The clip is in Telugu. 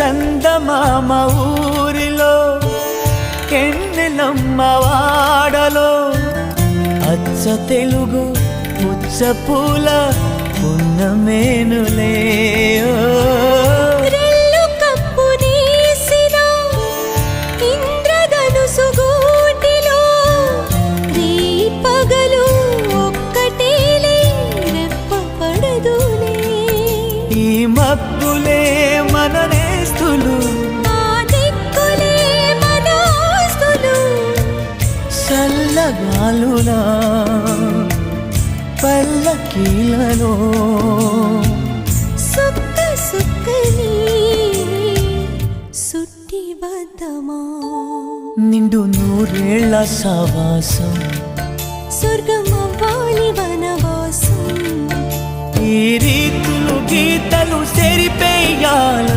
చందమామ ఊరిలో ఎన్నెలమ్మ వాడలో అచ్చ తెలుగు పుచ్చ పూల పున్నమేనులే మబ్బులే మన నేస్తులు చల్లగాలులా పల్లకీలలో సుక్క సుక్కని సుట్టి బద్దమా నిండు నూరేళ్ల సావాసం స్వర్గమవ్వాలి వనవాసం ఈ రీతులు గీతలు సెరిపేయాల